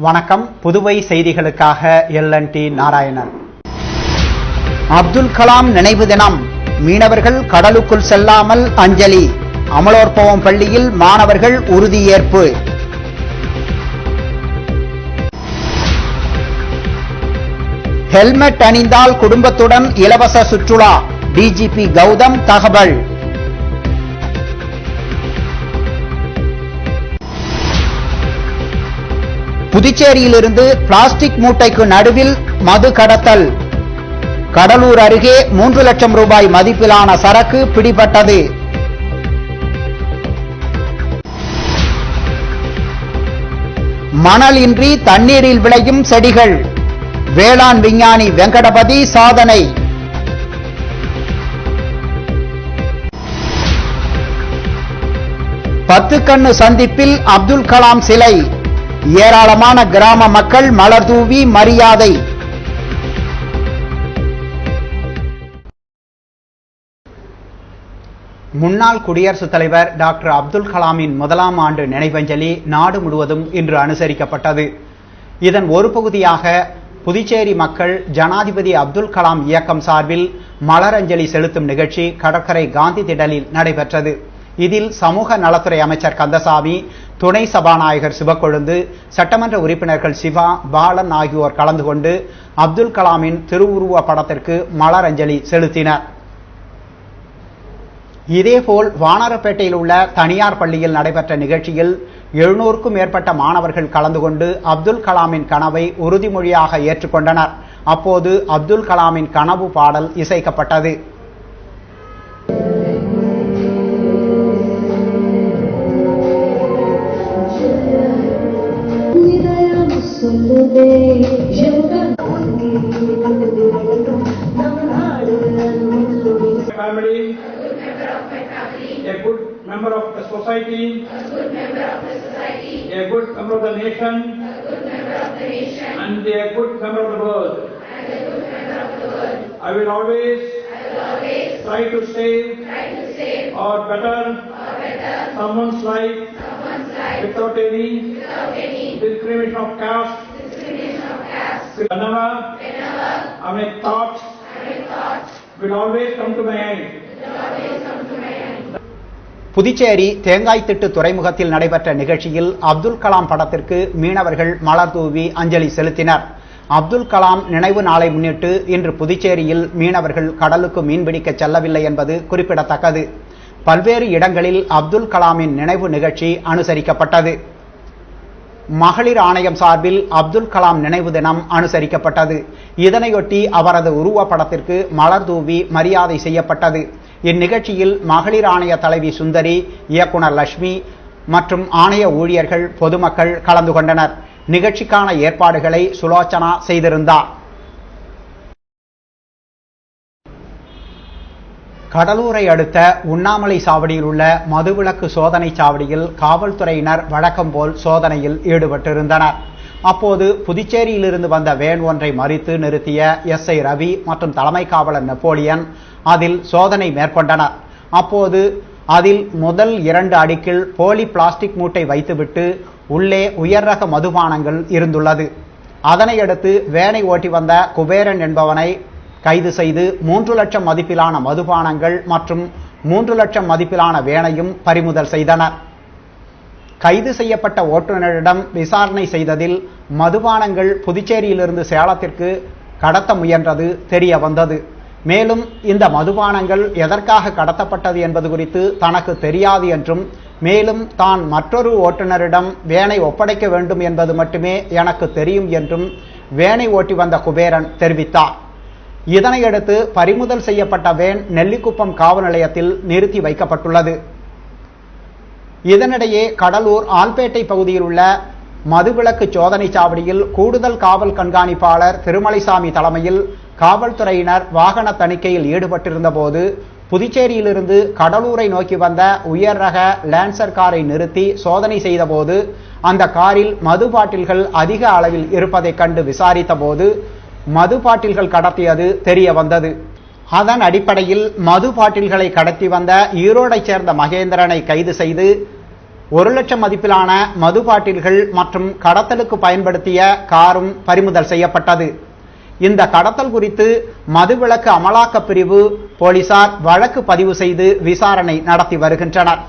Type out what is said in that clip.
வணக்கம். புதுவை செய்திகளுக்காக LNT நாராயணன். அப்துல் கலாம் நினைவு தினம். மீனவர்கள் கடலுக்குள் செல்லாமல் அஞ்சலி. அமலோற்பவம் பள்ளியில் மாணவர்கள் உறுதியேற்பு. ஹெல்மெட் அணிந்தால் குடும்பத்துடன் இலவச சுற்றுலா. டிஜிபி கௌதம் தகவல். புதுச்சேரியிலிருந்து பிளாஸ்டிக் மூட்டைக்கு நடுவில் மது கடத்தல். கடலூர் அருகே 3 லட்சம் ரூபாய் மதிப்பிலான சரக்கு பிடிபட்டது. மணல் இன்றி தண்ணீரில் விளையும் செடிகள். வேளாண் விஞ்ஞானி வெங்கடபதி சாதனை. பத்துக்கண்ணு சந்திப்பில் அப்துல் கலாம் சிலை. ஏராளமான கிராம மக்கள் மலர் தூவி மரியாதை. முன்னாள் குடியரசுத் தலைவர் டாக்டர் அப்துல் கலாமின் 1ஆம் ஆண்டு நினைவஞ்சலி நாடு முழுவதும் இன்று அனுசரிக்கப்பட்டது. இதன் ஒரு பகுதியாக புதுச்சேரி மக்கள் ஜனாதிபதி அப்துல் கலாம் இயக்கம் சார்பில் மலரஞ்சலி செலுத்தும் நிகழ்ச்சி கடற்கரை காந்தி திடலில் நடைபெற்றது. இதில் சமூக நலத்துறை அமைச்சர் கந்தசாமி, துணை சபாநாயகர் சிவக்கொழுந்து, சட்டமன்ற உறுப்பினர்கள் சிவா, பாலன் ஆகியோர் கலந்து கொண்டு அப்துல் கலாமின் திருவுருவ படத்திற்கு மலரஞ்சலி செலுத்தினர். இதேபோல் வானரப்பேட்டையில் உள்ள தனியார் பள்ளியில் நடைபெற்ற நிகழ்ச்சியில் 700க்கும் மேற்பட்ட மாணவர்கள் கலந்து கொண்டு அப்துல் கலாமின் கனவை உறுதிமொழியாக ஏற்றுக்கொண்டனர். அப்போது அப்துல் கலாமின் கனவு பாடல் இசைக்கப்பட்டது. Family, a good member of the society, a good member of the nation, and a good member of the world. I will always try to save or better someone's life without any discrimination of caste. Whenever my thoughts will always come to my mind. Puducherry Thengaithittu துறைமுகத்தில் நடைபெற்ற நிகழ்ச்சியில் அப்துல் கலாம் படத்திற்கு மீனவர்கள் மலர் தூவி அஞ்சலி செலுத்தினர். அப்துல் கலாம் நினைவு நாளை முன்னிட்டு இன்று புதுச்சேரியில் மீனவர்கள் கடலுக்கு மீன்பிடிக்க செல்லவில்லை என்பது குறிப்பிடத்தக்கது. பல்வேறு இடங்களில் அப்துல் கலாமின் நினைவு நிகழ்ச்சி அனுசரிக்கப்பட்டது. மகளிர் ஆணையம் சார்பில் அப்துல் கலாம் நினைவு தினம் அனுசரிக்கப்பட்டது. இதனையொட்டி அவரது உருவப்படத்திற்கு மலர் தூவி மரியாதை செய்யப்பட்டது. இந்நிகழ்ச்சியில் மகளிர் ஆணைய தலைவி சுந்தரி, இயக்குனர் லட்சுமி மற்றும் ஆணைய ஊழியர்கள், பொதுமக்கள் கலந்து கொண்டனர். நிகழ்ச்சிக்கான ஏற்பாடுகளை சுலோச்சனா செய்திருந்தார். கடலூரை அடுத்த உண்ணாமலை சாவடியில் உள்ள மதுவிலக்கு சோதனை சாவடியில் காவல்துறையினர் வழக்கம் போல் சோதனையில் ஈடுபட்டிருந்தனர். அப்போது புதுச்சேரியிலிருந்து வந்த வேன் ஒன்றை மறித்து நிறுத்திய SI ரவி மற்றும் தலைமை காவலர் நெப்போலியன் அதில் சோதனை மேற்கொண்டனர். அப்போது அதில் முதல் 2 அடுக்கில் போலி பிளாஸ்டிக் மூட்டை வைத்துவிட்டு உள்ளே உயர் ரக மதுபானங்கள் இருந்துள்ளது. அதனையடுத்து வேனை ஓட்டி வந்த குபேரன் என்பவனை கைது செய்து 3 லட்சம் மதிப்பிலான மதுபானங்கள் மற்றும் 3 லட்சம் மதிப்பிலான வேனையும் பறிமுதல் செய்தனர். கைது செய்யப்பட்ட ஓட்டுநரிடம் விசாரணை செய்ததில் மதுபானங்கள் புதுச்சேரியிலிருந்து சேலத்திற்கு கடத்த முயன்றது தெரிய வந்தது. மேலும் இந்த மதுபானங்கள் எதற்காக கடத்தப்பட்டது என்பது குறித்து தனக்கு தெரியாது என்றும், மேலும் தான் மற்றொரு ஓட்டுநரிடம் வேனை ஒப்படைக்க வேண்டும் என்பது மட்டுமே எனக்கு தெரியும் என்றும் வேனை ஓட்டி வந்த குபேரன் தெரிவித்தார். இதனையடுத்து பறிமுதல் செய்யப்பட்ட வேன் நெல்லிக்குப்பம் காவல் நிலையத்தில் நிறுத்தி வைக்கப்பட்டுள்ளது. இதனிடையே கடலூர் ஆல்பேட்டை பகுதியில் உள்ள மதுவிலக்கு சோதனை சாவடியில் கூடுதல் காவல் கண்காணிப்பாளர் திருமலைசாமி தலைமையில் காவல்துறையினர் வாகன தணிக்கையில் ஈடுபட்டிருந்த போது புதுச்சேரியிலிருந்து கடலூரை நோக்கி வந்த உயர் ரக லான்சர் காரை நிறுத்தி சோதனை செய்த போது அந்த காரில் மது பாட்டில்கள் அதிக அளவில் இருப்பதைக் கண்டு விசாரித்த போது மது பாட்டில்கள் கடத்தியது தெரிய வந்தது. அதன் அடிப்படையில் மது பாட்டில்களை கடத்தி வந்த ஈரோடை சேர்ந்த மகேந்திரனை கைது செய்து 1 லட்சம் மதிப்பிலான மது பாட்டில்கள் மற்றும் கடத்தலுக்கு பயன்படுத்திய காரும் பறிமுதல் செய்யப்பட்டது. இந்த கடத்தல் குறித்து மதுவிலக்கு அமலாக்கப் பிரிவு போலீசார் வழக்கு பதிவு செய்து விசாரணை நடத்தி வருகின்றனர்.